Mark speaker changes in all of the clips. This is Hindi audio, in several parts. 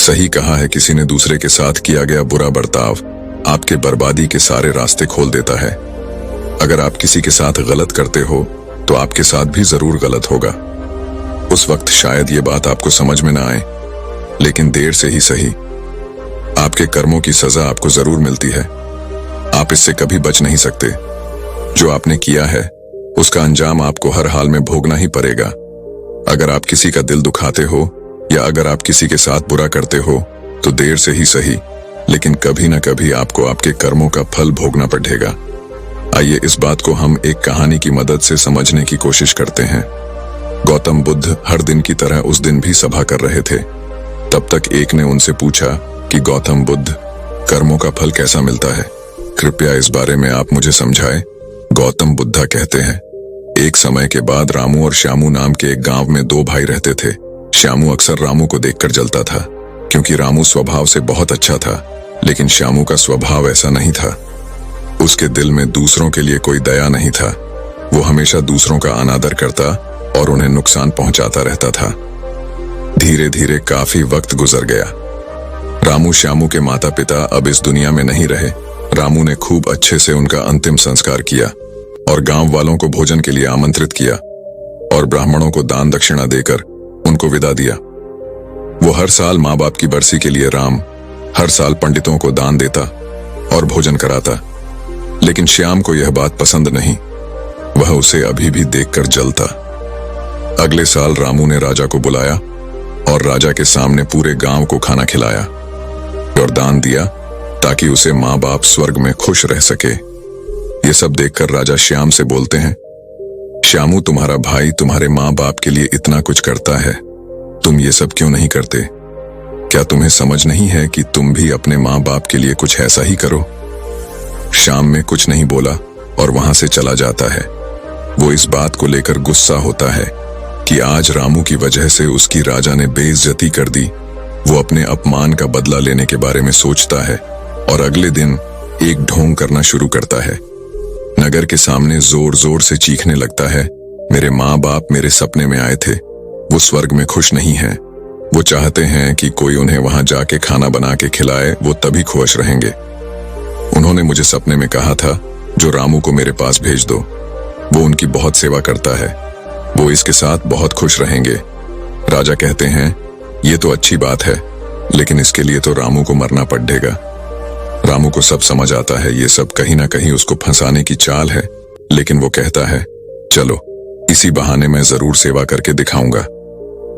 Speaker 1: सही कहा है किसी ने, दूसरे के साथ किया गया बुरा बर्ताव आपके बर्बादी के सारे रास्ते खोल देता है। अगर आप किसी के साथ गलत करते हो तो आपके साथ भी जरूर गलत होगा। उस वक्त शायद ये बात आपको समझ में ना आए, लेकिन देर से ही सही आपके कर्मों की सजा आपको जरूर मिलती है। आप इससे कभी बच नहीं सकते। जो आपने किया है उसका अंजाम आपको हर हाल में भोगना ही पड़ेगा। अगर आप किसी का दिल दुखाते हो या अगर आप किसी के साथ बुरा करते हो तो देर से ही सही, लेकिन कभी ना कभी आपको आपके कर्मों का फल भोगना पड़ेगा। आइए इस बात को हम एक कहानी की मदद से समझने की कोशिश करते हैं। गौतम बुद्ध हर दिन की तरह उस दिन भी सभा कर रहे थे। तब तक एक ने उनसे पूछा कि गौतम बुद्ध, कर्मों का फल कैसा मिलता है? कृपया इस बारे में आप मुझे समझाएं। गौतम बुद्धा कहते हैं, एक समय के बाद रामू और श्यामू नाम के एक गांव में दो भाई रहते थे। श्यामू अक्सर रामू को देखकर जलता था, क्योंकि रामू स्वभाव से बहुत अच्छा था, लेकिन श्यामू का स्वभाव ऐसा नहीं था। उसके दिल में दूसरों के लिए कोई दया नहीं था। वो हमेशा दूसरों का अनादर करता और उन्हें नुकसान पहुंचाता रहता था। धीरे धीरे काफी वक्त गुजर गया। रामू श्यामू के माता पिता अब इस दुनिया में नहीं रहे। रामू ने खूब अच्छे से उनका अंतिम संस्कार किया और गांव वालों को भोजन के लिए आमंत्रित किया और ब्राह्मणों को दान दक्षिणा देकर उनको विदा दिया। वो हर साल माँ बाप की बरसी के लिए राम हर साल पंडितों को दान देता और भोजन कराता, लेकिन श्याम को यह बात पसंद नहीं। वह उसे अभी भी देखकर जलता। अगले साल रामू ने राजा को बुलाया और राजा के सामने पूरे गांव को खाना खिलाया और दान दिया ताकि उसे माँ बाप स्वर्ग में खुश रह सके। ये सब देखकर राजा श्याम से बोलते हैं, श्यामू, तुम्हारा भाई तुम्हारे माँ बाप के लिए इतना कुछ करता है, तुम ये सब क्यों नहीं करते? क्या तुम्हें समझ नहीं है कि तुम भी अपने माँ बाप के लिए कुछ ऐसा ही करो? श्याम में कुछ नहीं बोला और वहां से चला जाता है। वो इस बात को लेकर गुस्सा होता है कि आज रामू की वजह से उसकी राजा ने बेइज्जती कर दी। वो अपने अपमान का बदला लेने के बारे में सोचता है और अगले दिन एक ढोंग करना शुरू करता है। नगर के सामने जोर जोर से चीखने लगता है, मेरे माँ बाप मेरे सपने में आए थे, वो स्वर्ग में खुश नहीं हैं। वो चाहते हैं कि कोई उन्हें वहां जाके खाना बना के खिलाए, वो तभी खुश रहेंगे। उन्होंने मुझे सपने में कहा था जो रामू को मेरे पास भेज दो, वो उनकी बहुत सेवा करता है, वो इसके साथ बहुत खुश रहेंगे। राजा कहते हैं, ये तो अच्छी बात है, लेकिन इसके लिए तो रामू को मरना पड़ेगा। रामू को सब समझ आता है ये सब कहीं ना कहीं उसको फंसाने की चाल है, लेकिन वो कहता है, चलो इसी बहाने मैं जरूर सेवा करके दिखाऊंगा।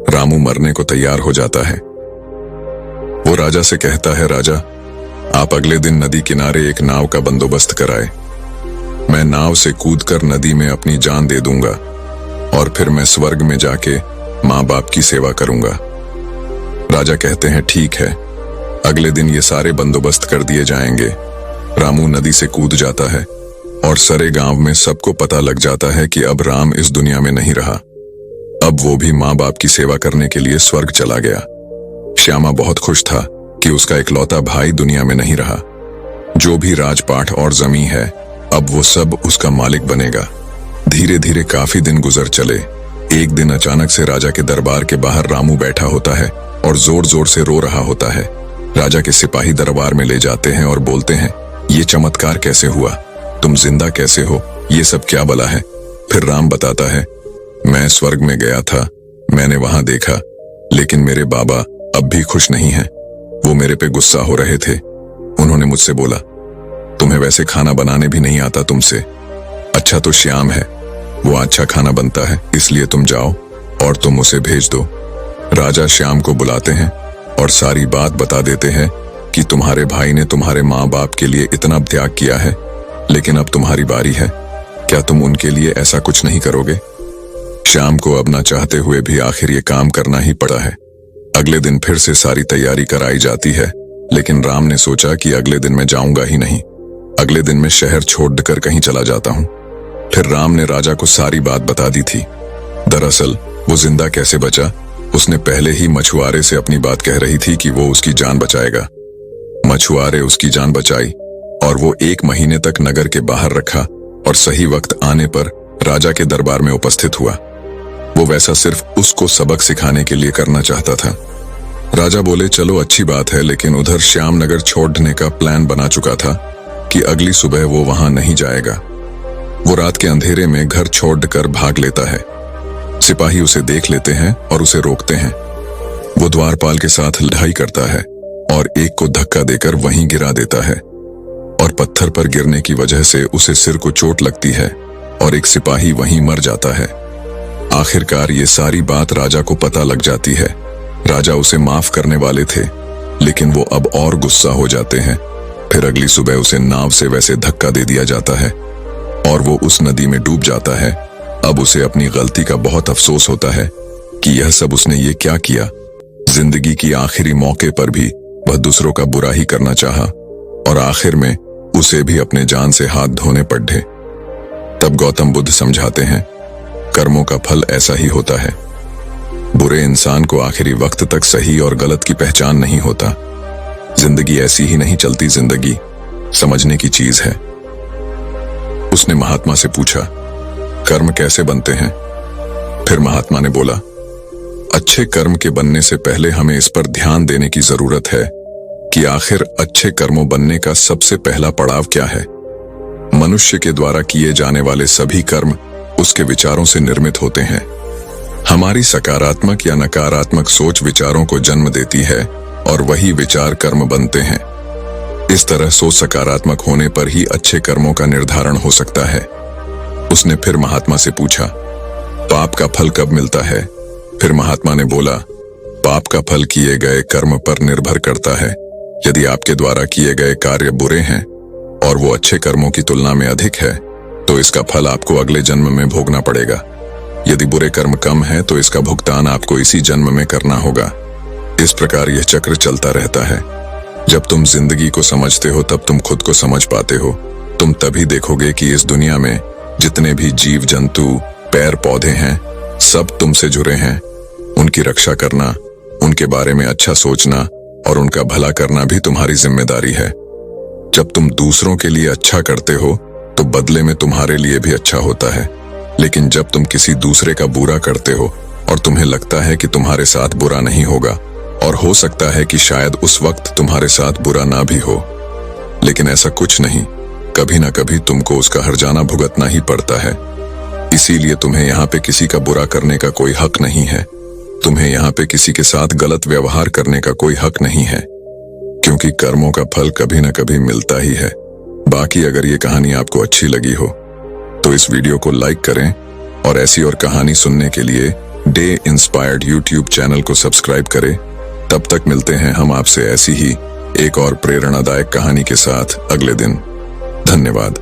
Speaker 1: रामू मरने को तैयार हो जाता है। वो राजा से कहता है, राजा आप अगले दिन नदी किनारे एक नाव का बंदोबस्त कराए। मैं नाव से कूदकर नदी में अपनी जान दे दूंगा और फिर मैं स्वर्ग में जाके माँ बाप की सेवा करूंगा। राजा कहते हैं, ठीक है। अगले दिन ये सारे बंदोबस्त कर दिए जाएंगे। रामू नदी से कूद जाता है और सारे गांव में सबको पता लग जाता है कि अब राम इस दुनिया में नहीं रहा। अब वो भी माँ बाप की सेवा करने के लिए स्वर्ग चला गया। श्यामा बहुत खुश था कि उसका इकलौता भाई दुनिया में नहीं रहा। जो भी राजपाट और जमीन है, अब वो सब उसका मालिक बनेगा। धीरे धीरे काफी दिन गुजर चले। एक दिन अचानक से राजा के दरबार के बाहर रामू बैठा होता है और जोर जोर से रो रहा होता है। राजा के सिपाही दरबार में ले जाते हैं और बोलते हैं, ये चमत्कार कैसे हुआ? तुम जिंदा कैसे हो? ये सब क्या बला है? फिर राम बताता है, मैं स्वर्ग में गया था, मैंने वहां देखा, लेकिन मेरे बाबा अब भी खुश नहीं हैं। वो मेरे पे गुस्सा हो रहे थे। उन्होंने मुझसे बोला, तुम्हें वैसे खाना बनाने भी नहीं आता तुमसे। अच्छा तो श्याम है, वो अच्छा खाना बनता है, इसलिए तुम जाओ और तुम उसे भेज दो। राजा श्याम को बुलाते हैं और सारी बात बता देते हैं कि तुम्हारे भाई ने तुम्हारे माँ बाप के लिए इतना त्याग किया है, लेकिन अब तुम्हारी बारी है। क्या तुम उनके लिए ऐसा कुछ नहीं करोगे? श्याम को अब ना चाहते हुए भी आखिर ये काम करना ही पड़ा है। अगले दिन फिर से सारी तैयारी कराई जाती है, लेकिन राम ने सोचा कि अगले दिन मैं जाऊंगा ही नहीं। अगले दिन मैं शहर छोड़कर कहीं चला जाता हूँ। फिर राम ने राजा को सारी बात बता दी थी। दरअसल वो जिंदा कैसे बचा, उसने पहले ही मछुआरे से अपनी बात कह रही थी कि वो उसकी जान बचाएगा। मछुआरे उसकी जान बचाई और वो 1 महीने तक नगर के बाहर रखा और सही वक्त आने पर राजा के दरबार में उपस्थित हुआ। वो वैसा सिर्फ उसको सबक सिखाने के लिए करना चाहता था। राजा बोले, चलो अच्छी बात है, लेकिन उधर श्यामनगर छोड़ने का प्लान बना चुका था कि अगली सुबह वो वहां नहीं जाएगा। वो रात के अंधेरे में घर छोड़कर भाग लेता है। सिपाही उसे देख लेते हैं और उसे रोकते हैं। वो द्वारपाल के साथ लड़ाई करता है और एक को धक्का देकर वहीं गिरा देता है और पत्थर पर गिरने की वजह से उसे सिर को चोट लगती है और एक सिपाही वहीं मर जाता है। आखिरकार ये सारी बात राजा को पता लग जाती है। राजा उसे माफ करने वाले थे, लेकिन वो अब और गुस्सा हो जाते हैं। फिर अगली सुबह उसे नाव से वैसे धक्का दे दिया जाता है और वो उस नदी में डूब जाता है। अब उसे अपनी गलती का बहुत अफसोस होता है कि यह सब उसने ये क्या किया। जिंदगी की आखिरी मौके पर भी वह दूसरों का बुरा ही करना चाहा और आखिर में उसे भी अपने जान से हाथ धोने पड़े। तब गौतम बुद्ध समझाते हैं, कर्मों का फल ऐसा ही होता है। बुरे इंसान को आखिरी वक्त तक सही और गलत की पहचान नहीं होता। जिंदगी ऐसी ही नहीं चलती, जिंदगी समझने की चीज है। उसने महात्मा से पूछा, कर्म कैसे बनते हैं? फिर महात्मा ने बोला, अच्छे कर्म के बनने से पहले हमें इस पर ध्यान देने की जरूरत है कि आखिर अच्छे कर्मों बनने का सबसे पहला पड़ाव क्या है। मनुष्य के द्वारा किए जाने वाले सभी कर्म उसके विचारों से निर्मित होते हैं। हमारी सकारात्मक या नकारात्मक सोच विचारों को जन्म देती है और वही विचार कर्म बनते हैं। इस तरह सोच सकारात्मक होने पर ही अच्छे कर्मों का निर्धारण हो सकता है। उसने फिर महात्मा से पूछा, पाप का फल कब मिलता है? फिर महात्मा ने बोला, पाप का फल किए गए कर्म पर निर्भर करता है। यदि आपके द्वारा किए गए कार्य बुरे हैं और वो अच्छे कर्मों की तुलना में अधिक है, तो इसका फल आपको अगले जन्म में भोगना पड़ेगा। यदि बुरे कर्म कम है तो इसका भुगतान आपको इसी जन्म में करना होगा। इस प्रकार यह चक्र चलता रहता है। जब तुम जिंदगी को समझते हो तब तुम खुद को समझ पाते हो। तुम तभी देखोगे कि इस दुनिया में जितने भी जीव जंतु, पेड़ पौधे हैं, सब तुमसे जुड़े हैं। उनकी रक्षा करना, उनके बारे में अच्छा सोचना और उनका भला करना भी तुम्हारी जिम्मेदारी है। जब तुम दूसरों के लिए अच्छा करते हो तो बदले में तुम्हारे लिए भी अच्छा होता है। लेकिन जब तुम किसी दूसरे का बुरा करते हो और तुम्हें लगता है कि तुम्हारे साथ बुरा नहीं होगा, और हो सकता है कि शायद उस वक्त तुम्हारे साथ बुरा ना भी हो, लेकिन ऐसा कुछ नहीं, कभी ना कभी तुमको उसका हर्जाना भुगतना ही पड़ता है। इसीलिए तुम्हें यहाँ पे किसी का बुरा करने का कोई हक नहीं है। तुम्हें यहाँ पे किसी के साथ गलत व्यवहार करने का कोई हक नहीं है, क्योंकि कर्मों का फल कभी ना कभी मिलता ही है। बाकी अगर ये कहानी आपको अच्छी लगी हो तो इस वीडियो को लाइक करें और ऐसी और कहानी सुनने के लिए डे इंस्पायर्ड यूट्यूब चैनल को सब्सक्राइब करें। तब तक मिलते हैं हम आपसे ऐसी ही एक और प्रेरणादायक कहानी के साथ अगले दिन। धन्यवाद।